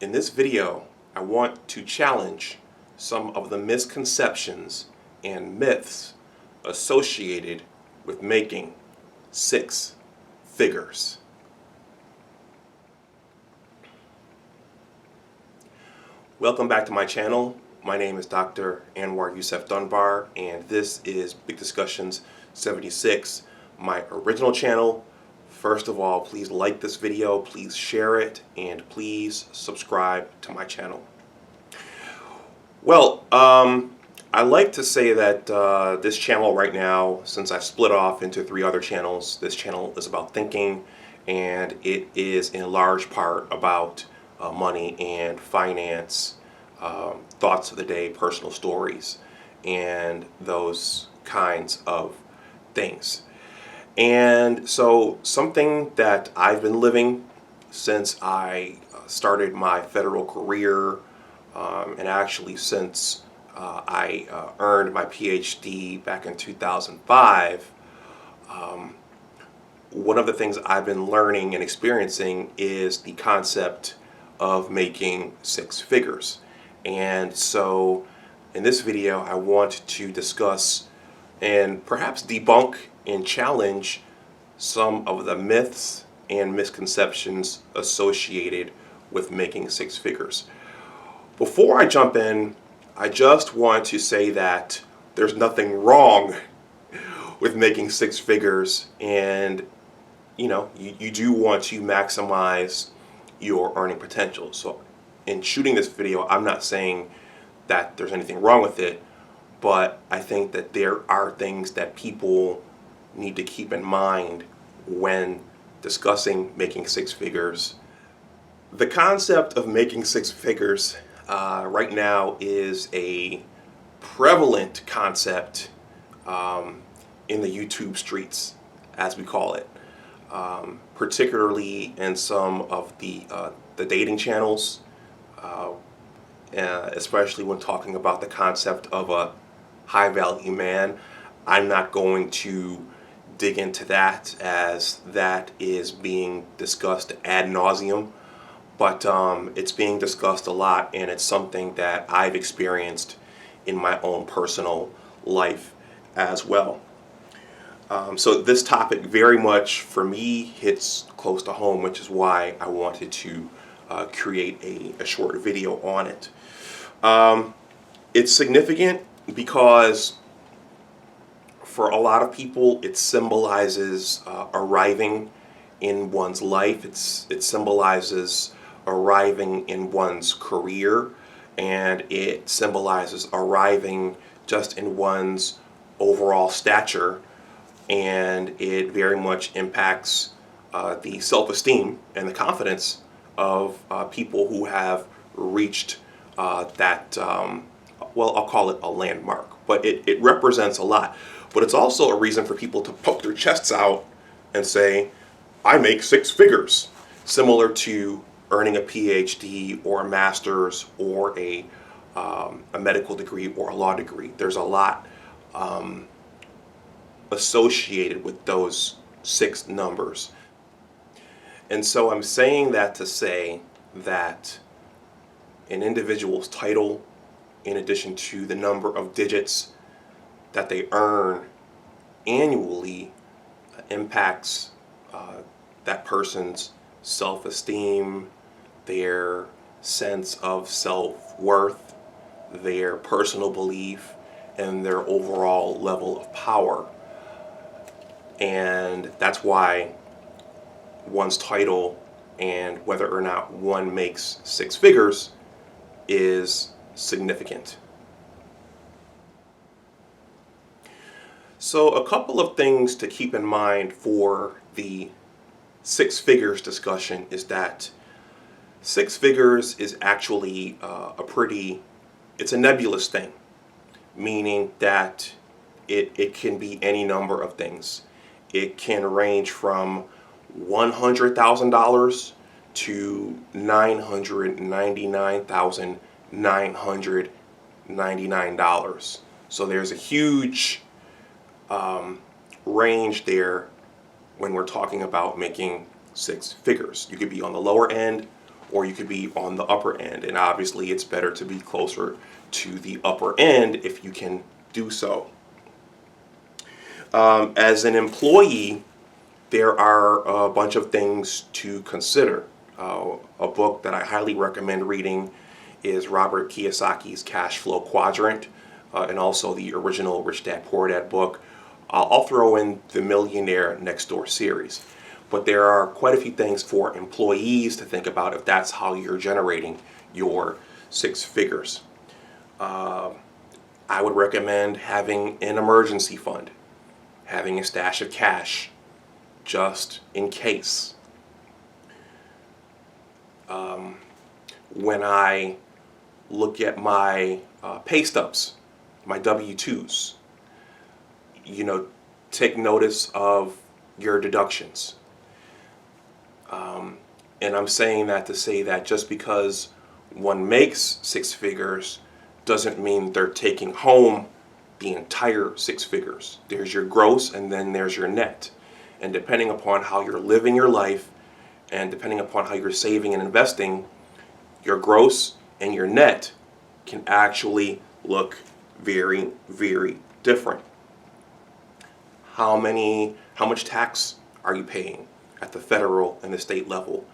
In this video, I want to challenge some of the misconceptions and myths associated with making six figures. Welcome back to my channel. My name is Dr. Anwar Youssef Dunbar, and this is Big Discussions 76, my original channel. First of all, please like this video, please share it, and please subscribe to my channel. Well, I like to say that this channel right now, since I've split off into 3 other channels, this channel is about thinking, and it is in large part about money and finance, thoughts of the day, personal stories, and those kinds of things. And so something that I've been living since I started my federal career, and actually since I earned my PhD back in 2005, one of the things I've been learning and experiencing is the concept of making six figures. And so in this video, I want to discuss and perhaps debunk and challenge some of the myths and misconceptions associated with making six figures. Before I jump in, I just want to say that there's nothing wrong with making six figures, and you do want to maximize your earning potential. So in shooting this video, I'm not saying that there's anything wrong with it, but I think that there are things that people need to keep in mind when discussing making six figures. The concept of making six figures right now is a prevalent concept in the YouTube streets, as we call it, particularly in some of the dating channels, especially when talking about the concept of a high-value man. I'm not going to dig into that, as that is being discussed ad nauseum, but it's being discussed a lot, and it's something that I've experienced in my own personal life as well. So this topic very much for me hits close to home, which is why I wanted to create a short video on it. It's significant because for a lot of people it symbolizes arriving in one's life. It symbolizes arriving in one's career, and it symbolizes arriving just in one's overall stature, and it very much impacts the self-esteem and the confidence of people who have reached that, well, I'll call it a landmark, but it represents a lot. But it's also a reason for people to poke their chests out and say, I make six figures, similar to earning a PhD or a master's or a medical degree or a law degree. There's a lot associated with those six numbers. And so I'm saying that to say that an individual's title, in addition to the number of digits that they earn annually, impacts that person's self-esteem, their sense of self-worth, their personal belief, and their overall level of power. And that's why one's title and whether or not one makes six figures is significant. So a couple of things to keep in mind for the six figures discussion is that six figures is actually it's a nebulous thing, meaning that it can be any number of things. It can range from $100,000 to $999,999. So there's a huge range there when we're talking about making six figures. You could be on the lower end or you could be on the upper end. And obviously it's better to be closer to the upper end if you can do so. As an employee, there are a bunch of things to consider. A book that I highly recommend reading is Robert Kiyosaki's Cash Flow Quadrant, and also the original Rich Dad Poor Dad book. I'll throw in the Millionaire Next Door series. But there are quite a few things for employees to think about if that's how you're generating your six figures. I would recommend having an emergency fund, having a stash of cash just in case. When I look at my pay stubs, my W-2s, take notice of your deductions. And I'm saying that to say that just because one makes six figures doesn't mean they're taking home the entire six figures. There's your gross and then there's your net. And depending upon how you're living your life and depending upon how you're saving and investing, your gross and your net can actually look very, very different. How much tax are you paying at the federal and the state level?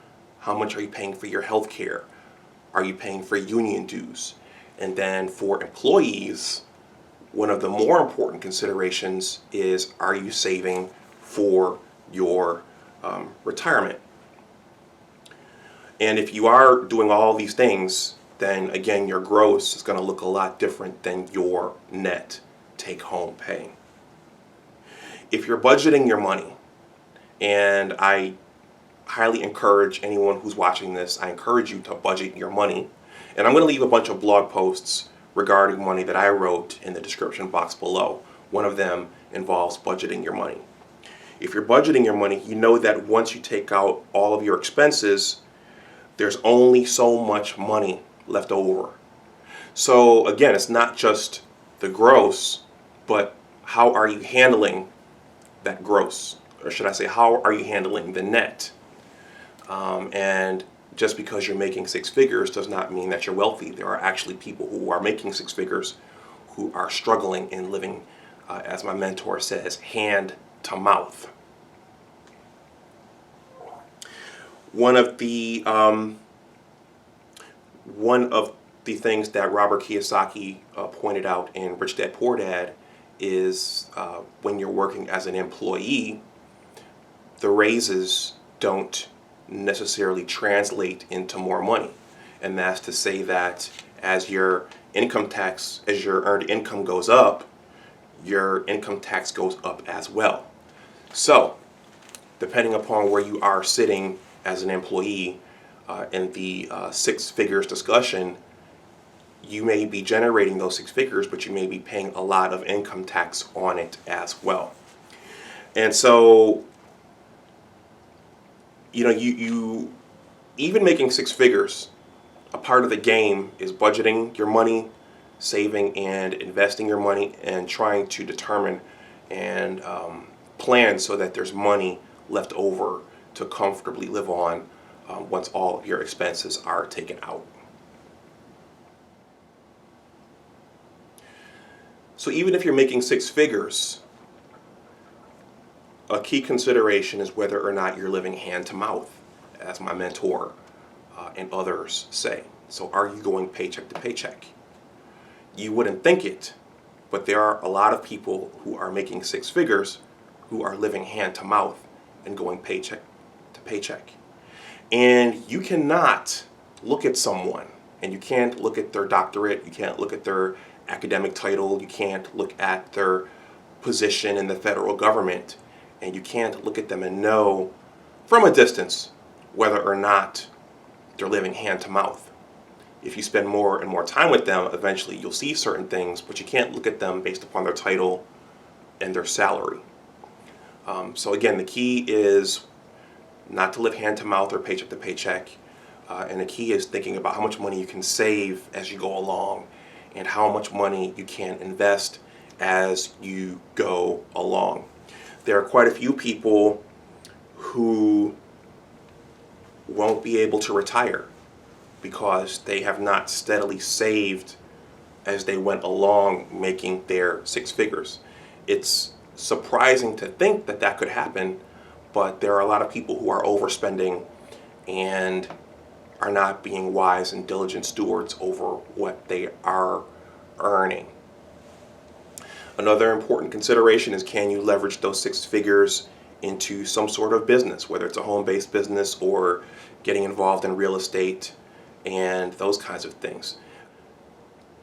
How much are you paying for your health care? Are you paying for union dues? And then for employees, one of the more important considerations is, are you saving for your retirement? And if you are doing all these things, then again, your gross is going to look a lot different than your net take-home pay. If you're budgeting your money, and I highly encourage anyone who's watching this, I encourage you to budget your money. And I'm going to leave a bunch of blog posts regarding money that I wrote in the description box below. One of them involves budgeting your money. If you're budgeting your money, you know that once you take out all of your expenses, there's only so much money left over. So again, it's not just the gross, but how are you handling that gross? Or should I say, how are you handling the net? And just because you're making six figures does not mean that you're wealthy. There are actually people who are making six figures who are struggling and living, as my mentor says, hand to mouth. One of the things that Robert Kiyosaki pointed out in Rich Dad Poor Dad is when you're working as an employee, the raises don't necessarily translate into more money. And that's to say that as your earned income goes up, your income tax goes up as well. So, depending upon where you are sitting as an employee in the six figures discussion, you may be generating those six figures, but you may be paying a lot of income tax on it as well. And so, you even making six figures, a part of the game is budgeting your money, saving and investing your money, and trying to determine and plan so that there's money left over to comfortably live on once all of your expenses are taken out. So even if you're making six figures, a key consideration is whether or not you're living hand to mouth, as my mentor and others say. So are you going paycheck to paycheck? You wouldn't think it, but there are a lot of people who are making six figures who are living hand to mouth and going paycheck to paycheck. And you cannot look at someone, and you can't look at their doctorate, you can't look at their academic title, you can't look at their position in the federal government, and you can't look at them and know from a distance whether or not they're living hand to mouth. If you spend more and more time with them, eventually you'll see certain things, but you can't look at them based upon their title and their salary. So again, the key is not to live hand to mouth or paycheck to paycheck. And the key is thinking about how much money you can save as you go along and how much money you can invest as you go along. There are quite a few people who won't be able to retire because they have not steadily saved as they went along making their six figures. It's surprising to think that that could happen, but there are a lot of people who are overspending and are not being wise and diligent stewards over what they are earning. Another important consideration is, can you leverage those six figures into some sort of business, whether it's a home-based business or getting involved in real estate and those kinds of things.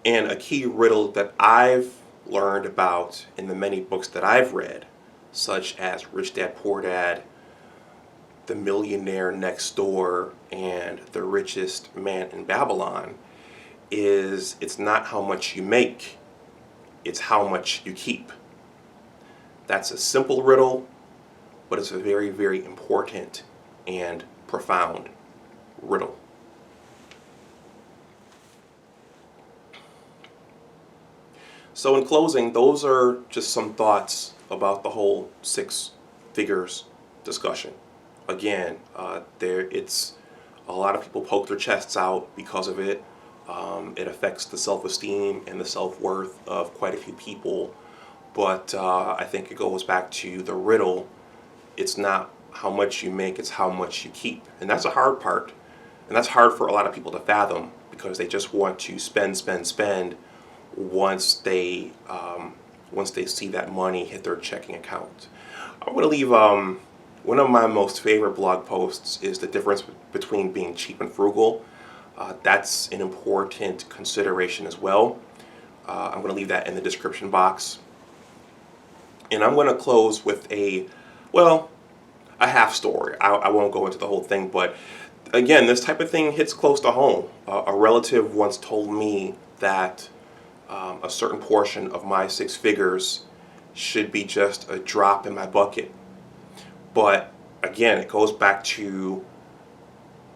And a key riddle that I've learned about in the many books that I've read, such as Rich Dad Poor Dad, The Millionaire Next Door, and The Richest Man in Babylon, is it's not how much you make, it's how much you keep. That's a simple riddle, but it's a very, very important and profound riddle. So in closing, those are just some thoughts about the whole six figures discussion. Again, it's a lot of people poke their chests out because of it. It affects the self-esteem and the self-worth of quite a few people. But I think it goes back to the riddle. It's not how much you make, it's how much you keep. And that's a hard part. And that's hard for a lot of people to fathom, because they just want to spend once they see that money hit their checking account. I'm going to leave one of my most favorite blog posts is the difference between being cheap and frugal. That's an important consideration as well. I'm going to leave that in the description box. And I'm going to close with a half story. I won't go into the whole thing, but again, this type of thing hits close to home. A relative once told me that a certain portion of my six figures should be just a drop in my bucket. But again, it goes back to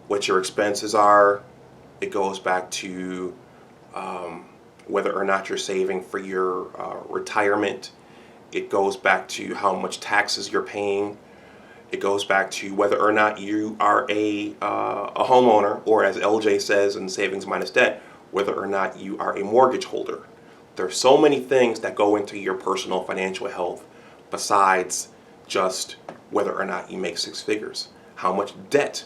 what your expenses are. It goes back to whether or not you're saving for your retirement. It goes back to how much taxes you're paying. It goes back to whether or not you are a homeowner, or as LJ says in Savings Minus Debt, whether or not you are a mortgage holder. There are so many things that go into your personal financial health besides just whether or not you make six figures. How much debt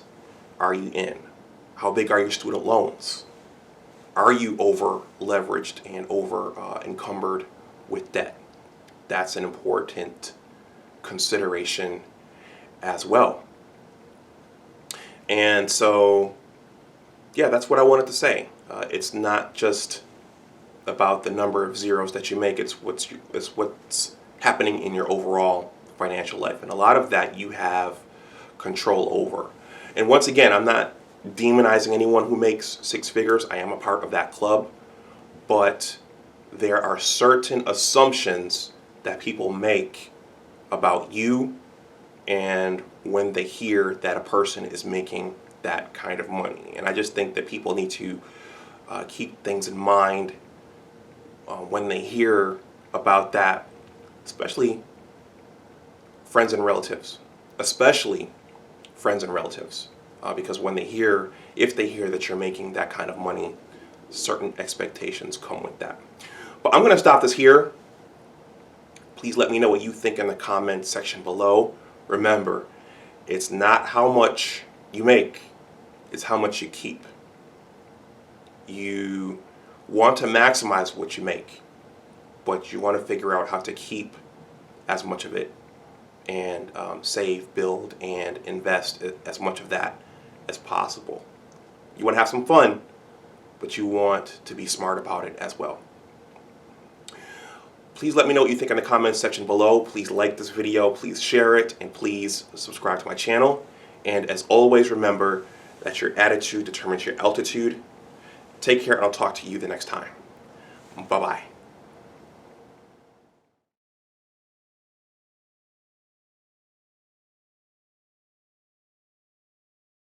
are you in? How big are your student loans? Are you over leveraged and over encumbered with debt? That's an important consideration as well. And so, yeah, that's what I wanted to say. It's not just about the number of zeros that you make. It's what's happening in your overall financial life. And a lot of that you have control over. And once again, I'm not demonizing anyone who makes six figures. I am a part of that club. But there are certain assumptions that people make about you and when they hear that a person is making that kind of money. And I just think that people need to keep things in mind when they hear about that, especially friends and relatives, because when if they hear that you're making that kind of money, certain expectations come with that. But I'm going to stop this here. Please let me know what you think in the comments section below. Remember, it's not how much you make, it's how much you keep. You want to maximize what you make, but you want to figure out how to keep as much of it and save, build, and invest as much of that as possible. You want to have some fun, but you want to be smart about it as well. Please let me know what you think in the comments section below. Please like this video, please share it, and please subscribe to my channel. And as always, remember that your attitude determines your altitude. Take care, and I'll talk to you the next time. Bye-bye.